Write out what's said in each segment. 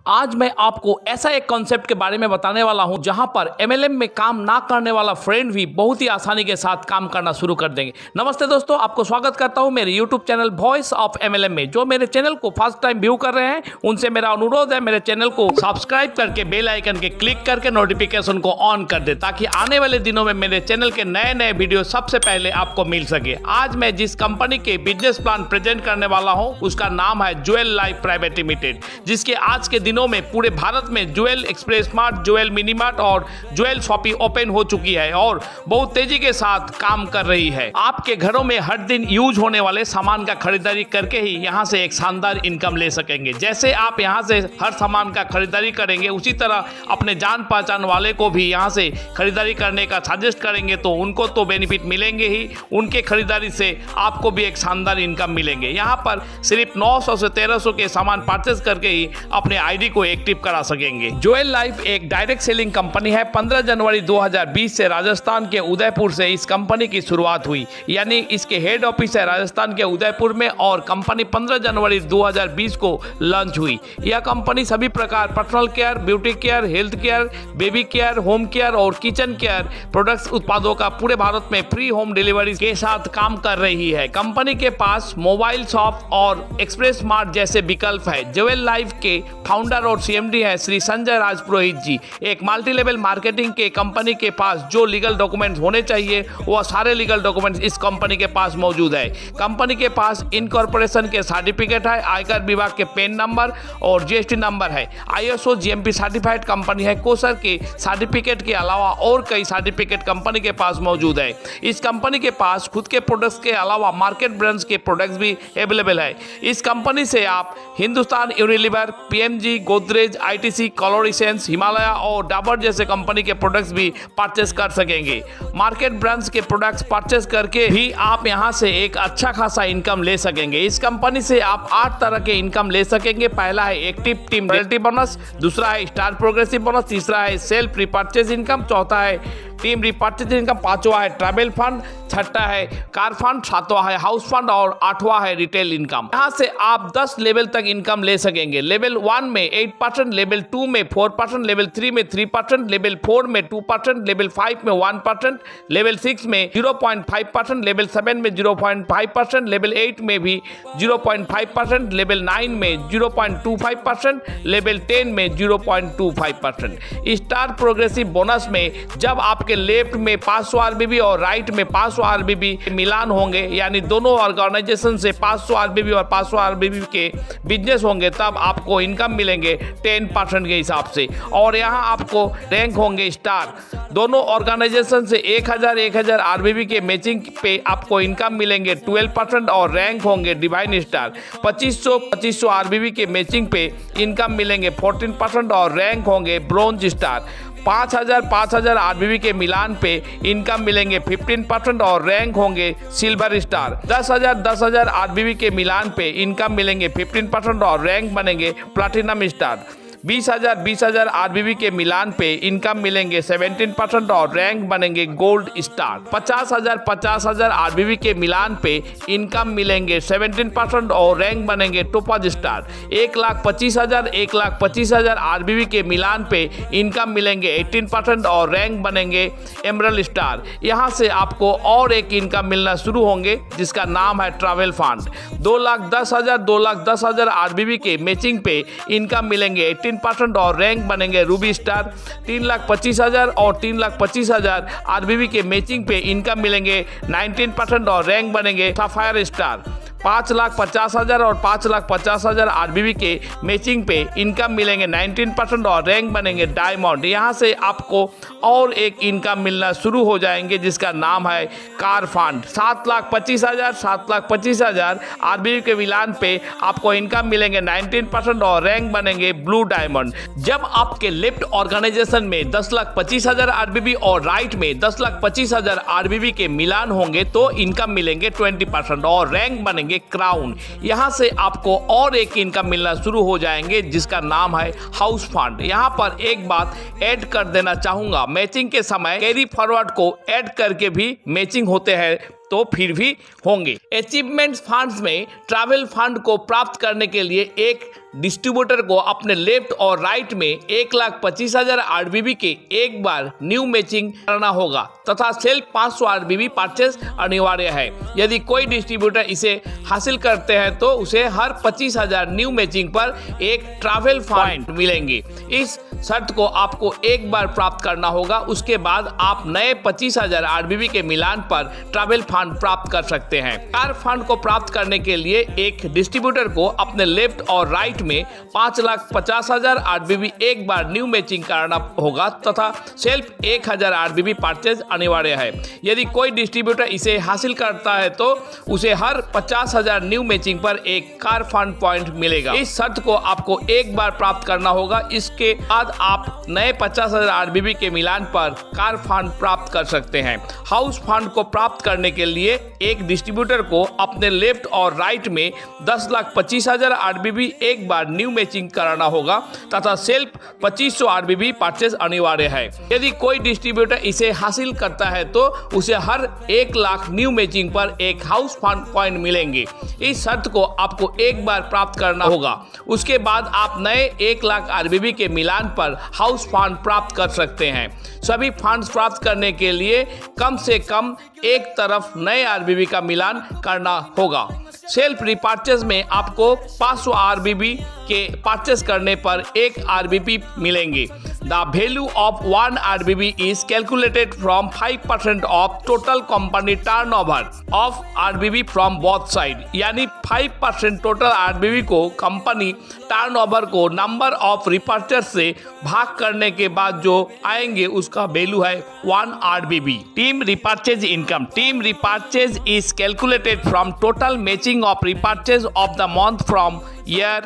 आज मैं आपको ऐसा एक कॉन्सेप्ट के बारे में बताने वाला हूं जहां पर एमएलएम में काम ना करने वाला फ्रेंड भी बहुत ही आसानी के साथ काम करना शुरू कर देंगे। नमस्ते दोस्तों, आपको स्वागत करता हूं मेरे YouTube channel voice of MLM में। जो मेरे चैनल को फर्स्ट टाइम व्यू कर रहे हैं उनसे मेरा अनुरोध है मेरे चैनल को सब्सक्राइब करके बेल आइकन के क्लिक करके नोटिफिकेशन को ऑन कर दे ताकि आने वाले दिनों में मेरे चैनल के नए नए वीडियो सबसे पहले आपको मिल सके। आज मैं जिस कंपनी के बिजनेस प्लान प्रेजेंट करने वाला हूं उसका नाम है ज्वेल लाइफ प्राइवेट लिमिटेड, जिसके आज के दिनों में पूरे भारत में jewel express mart, jewel mini mart और ज्वेल शॉपी ओपन हो चुकी है और बहुत तेजी के साथ काम कर रही है। आपके घरों में हर दिन यूज होने वाले सामान का खरीदारी करके ही यहां से एक शानदार इनकम ले सकेंगे। जैसे आप यहां से हर सामान का खरीदारी करेंगे उसी तरह अपने जान पहचान वाले को भी यहां से खरीदारी करने का सजेस्ट करेंगे तो उनको तो बेनिफिट मिलेंगे ही, उनके खरीदारी से आपको भी एक शानदार इनकम मिलेंगे। यहाँ पर सिर्फ 900 से 1300 के सामान परचेज करके ही अपने आईडी को एक्टिव करा सकेंगे। ज्वेल लाइफ एक डायरेक्ट सेलिंग कंपनी है। 15 जनवरी 2020 से राजस्थान के उदयपुर से इस कंपनी की शुरुआत हुई, यानी इसके हेड ऑफिस है राजस्थान के उदयपुर में और कंपनी 15 जनवरी 2020 को लॉन्च हुई। यह कंपनी सभी प्रकार personal care, beauty care, health care, baby care, home care और किचन केयर प्रोडक्ट्स उत्पादों का पूरे भारत में फ्री होम डिलीवरी के साथ काम कर रही है। कंपनी के पास मोबाइल शॉप और एक्सप्रेस मार्ट जैसे विकल्प है। ज्वेल लाइफ के फाउंडर और सीएमडी है श्री संजय राजपुरोहित जी। एक मल्टी लेवल मार्केटिंग के कंपनी के पास जो लीगल डॉक्यूमेंट्स होने चाहिए वह सारे लीगल डॉक्यूमेंट्स इस कंपनी के पास मौजूद है। कंपनी के पास इनकॉर्पोरेशन के सर्टिफिकेट है, आयकर विभाग के पेन नंबर और जीएसटी नंबर है। आईएसओ जीएमपी सर्टिफाइड कंपनी है। कोसर के सर्टिफिकेट के अलावा और कई सर्टिफिकेट कंपनी के पास मौजूद है। इस कंपनी के पास खुद के प्रोडक्ट्स के अलावा मार्केट ब्रांड्स के प्रोडक्ट्स भी अवेलेबल है। इस कंपनी से आप Hindustan Unilever, PMG, Godrej, ITC, colour essence, Himalaya और डाबर जैसे कंपनी के प्रोडक्ट्स भी परचेस कर सकेंगे। मार्केट ब्रांड्स के प्रोडक्ट्स परचेस करके भी आप यहां से एक अच्छा खासा इनकम ले सकेंगे। इस कंपनी से आप 8 तरह के इनकम ले सकेंगे। पहला है एक्टिव टीम रॉयल्टी बोनस, दूसरा है स्टार प्रोग्रेसिव बोनस, तीसरा है सेल्फ रिपर्चेज इनकम, चौथा है टीम रिपर्चेज इनकम, पांचवा है ट्रैवल फंड, छठा है कार फंड, सातवां है हाउस फंड और आठवां है रिटेल इनकम। यहाँ से आप 10 लेवल तक इनकम ले सकेंगे। लेवल 1 में 8%, लेवल 2 में 4%, लेवल 3 में 3%, लेवल 4 में 2%, लेवल 5 में 1%, लेवल 6 में 0.5%, लेवल 7 में 0.5%, लेवल 8 में भी 0.5%, लेवल 9 में 0.25%, लेवल 10 में 0.25%। स्टार प्रोग्रेसिव बोनस में जब आपके लेफ्ट में 500 आरबीबी और राइट में 500 आरबीबी मिलान होंगे, यानी दोनों ऑर्गेनाइजेशन से 500 आरबीबी और 500 आरबीबी के बिजनेस होंगे, तब आपको इनकम मिलेंगे 10% के हिसाब से। और यहाँ आपको रैंक होंगे स्टार। दोनों ऑर्गेनाइजेशन से 1000 आरबीबी के मैचिंग पे आपको इनकम मिलेंगे 12% और रैंक होंगे डिवाइन स्टार। 2500 आरबीबी के मैचिंग पे इनकम मिलेंगे 14% और रैंक होंगे ब्रोंज स्टार। 5000 आरबीबी के मिलान पे इनकम मिलेंगे 15% और रैंक होंगे सिल्वर स्टार। 10,000 आरबीबी के मिलान पे इनकम मिलेंगे 15% और रैंक बनेंगे प्लैटिनम स्टार। 20,000 आरबीबी के मिलान पे इनकम मिलेंगे 17% और रैंक बनेंगे गोल्ड स्टार। 50,000 आरबीबी के मिलान पे इनकम मिलेंगे 17% और रैंक बनेंगे टोपाज स्टार। 1,25,000 आरबीबी के मिलान पे इनकम मिलेंगे 18% और रैंक बनेंगे एमरल्ड स्टार। यहाँ से आपको और एक इनकम मिलना शुरू होंगे जिसका नाम है ट्रैवल फंड। 2,10,000 आरबीबी के मैचिंग पे इनकम मिलेंगे 18% और रैंक बनेंगे रूबी स्टार। 3,25,000 और 3,25,000 आरबीबी के मैचिंग पे इनकम मिलेंगे 19% और रैंक बनेंगे सफायर स्टार। 5,50,000 और 5,50,000 आरबीबी के मैचिंग पे इनकम मिलेंगे 19% और रैंक बनेंगे डायमंड। यहाँ से आपको और एक इनकम मिलना शुरू हो जाएंगे जिसका नाम है कार फंड। 7,25,000 आरबीबी के मिलान पे आपको इनकम मिलेंगे 19% और रैंक बनेंगे ब्लू डायमंड। जब आपके लेफ्ट ऑर्गेनाइजेशन में 10,25,000 आरबीबी और राइट में 10,25,000 आरबीबी के मिलान होंगे तो इनकम मिलेंगे 20% और रैंक बनेंगे क्राउन। यहां से आपको और एक इनकम मिलना शुरू हो जाएंगे जिसका नाम है हाउस फंड। यहां पर एक बात ऐड कर देना चाहूंगा, मैचिंग के समय कैरी फॉरवर्ड को ऐड करके भी मैचिंग होते हैं तो फिर भी होंगे। अचीवमेंट फंड्स में ट्रैवल फंड को प्राप्त करने के लिए एक डिस्ट्रीब्यूटर को अपने लेफ्ट और राइट में 1,25,000 आरबीबी के एक बार न्यू मैचिंग करना होगा तथा सेल्फ 500 आरबीबी परचेज अनिवार्य है। यदि कोई डिस्ट्रीब्यूटर इसे हासिल करते हैं तो उसे हर 25,000 न्यू मैचिंग पर एक ट्रैवल फंड मिलेंगे। इस शर्त को आपको एक बार प्राप्त करना होगा, उसके बाद आप नए 25,000 आरबीबी के मिलान पर ट्रैवल फंड प्राप्त कर सकते हैं। कार फंड को प्राप्त करने के लिए एक डिस्ट्रीब्यूटर को अपने लेफ्ट और राइट में 5,50,000 आरबीबी एक बार न्यू मैचिंग करना होगा तथा सेल्फ 1,000 आरबीबी परचेज अनिवार्य है। यदि कोई डिस्ट्रीब्यूटर इसे हासिल करता है तो उसे हर 50,000 न्यू मैचिंग पर एक कार फंड पॉइंट मिलेगा। इस शर्त को आपको एक बार प्राप्त करना होगा, इसके बाद आप नए 50,000 आरबीबी के मिलान पर कार फंड प्राप्त कर सकते हैं। हाउस फंड को प्राप्त करने के लिए एक डिस्ट्रीब्यूटर को अपने लेफ्ट और राइट में 10,25,000 आरबीबी एक बार न्यू मैचिंग कराना होगा तथा सेल्फ 2,500 आरबीबी परचेज अनिवार्य है। यदि कोई डिस्ट्रीब्यूटर इसे हासिल करता है तो उसे हर 1,00,000 न्यू मैचिंग पर एक हाउस फंड पॉइंट मिलेंगे। इस शर्त को आपको एक बार प्राप्त करना होगा, उसके बाद आप नए 1,00,000 आरबीबी के मिलान पर हाउस फंड प्राप्त कर सकते हैं। सभी फंड्स प्राप्त करने के लिए कम से कम एक तरफ नए आरबीबी का मिलान करना होगा। सेल्फ रिपर्चेज में आपको 500 आरबीबी के परचेस करने पर एक आरबीबी मिलेंगे। The value of 1 RBB is calculated from 5% of total company turnover of RBB from both side। यानी 5% टोटल RBB को कंपनी टर्नओवर को नंबर ऑफ रिपर्चेस से भाग करने के बाद जो आएंगे उसका वैल्यू है 1 RBB। Team repurchase income. Team repurchase is calculated from total matching of repurchase of the month from year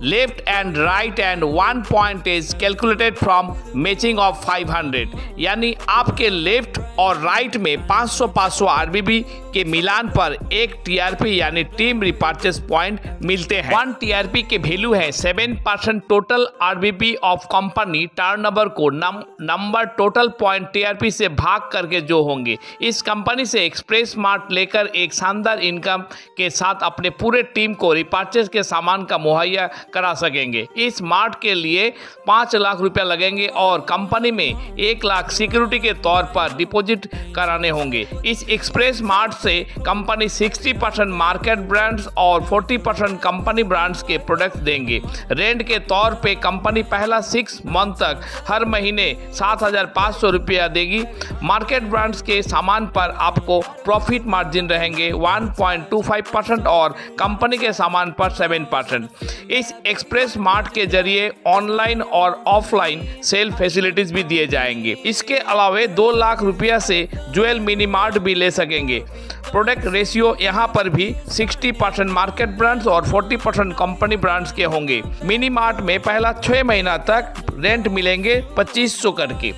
left and right and 1 point is calculated from matching of 500। यानी आपके लेफ्ट और राइट में 500 RBB के मिलान पर एक TRP यानी team repurchase point मिलते हैं। 1 टीआरपी के वैल्यू है 7% total RBB of company turnover को नंबर टोटल पॉइंट टीआरपी से भाग करके जो होंगे। इस कंपनी से एक्सप्रेस स्मार्ट लेकर एक शानदार इनकम के साथ अपने पूरे टीम को रिपर्चेस के सामान का मुहैया करा सकेंगे। इस मार्ट के लिए 5 लाख रुपया लगेंगे और कंपनी में 1 लाख सिक्योरिटी के तौर पर डिपॉजिट कराने होंगे। इस एक्सप्रेस मार्ट से कंपनी 60% मार्केट ब्रांड्स और 40% कंपनी ब्रांड्स के प्रोडक्ट देंगे। रेंट के तौर पे कंपनी पहला 6 मंथ तक हर महीने 7,500 रुपया देगी। मार्केट ब्रांड्स के सामान पर आपको प्रॉफिट मार्जिन रहेंगे 1.25% और कंपनी के सामान पर 7%। इस एक्सप्रेस मार्ट के जरिए ऑनलाइन और ऑफलाइन सेल फैसिलिटीज भी दिए जाएंगे। इसके अलावा 2 लाख रुपया से ज्वेल मिनी मार्ट भी ले सकेंगे। प्रोडक्ट रेशियो यहाँ पर भी 60% मार्केट ब्रांड्स और 40% कंपनी ब्रांड्स के होंगे। मिनी मार्ट में पहला 6 महीना तक रेंट मिलेंगे 2,500 करके।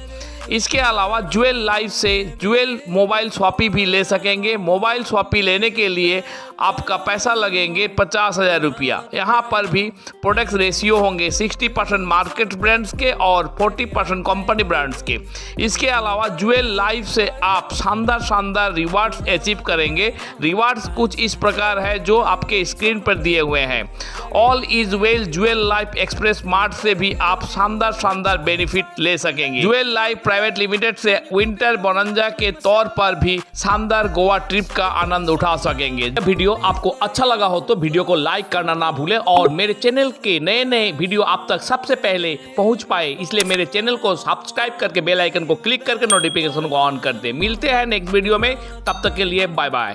इसके अलावा ज्वेल लाइफ से ज्वेल मोबाइल स्वॉपी भी ले सकेंगे। मोबाइल स्वॉपी लेने के लिए आपका पैसा लगेंगे 50,000 रुपया। यहाँ पर भी प्रोडक्ट रेशियो होंगे 60% मार्केट ब्रांड्स के और 40% कंपनी ब्रांड्स के। इसके अलावा ज्वेल लाइफ से आप शानदार रिवार्ड्स अचीव करेंगे। रिवार्ड्स कुछ इस प्रकार है जो आपके स्क्रीन पर दिए हुए हैं। All is well jewel life express mart से भी आप शानदार बेनिफिट ले सकेंगे। ज्वेल लाइफ प्राइवेट लिमिटेड से विंटर बोनंजा के तौर पर भी शानदार गोवा ट्रिप का आनंद उठा सकेंगे। वीडियो आपको अच्छा लगा हो तो वीडियो को लाइक करना ना भूलें और मेरे चैनल के नए वीडियो आप तक सबसे पहले पहुंच पाए इसलिए मेरे चैनल को सब्सक्राइब करके बेल आइकन को क्लिक करके नोटिफिकेशन को ऑन कर दे। मिलते हैं नेक्स्ट वीडियो में, तब तक के लिए बाय बाय।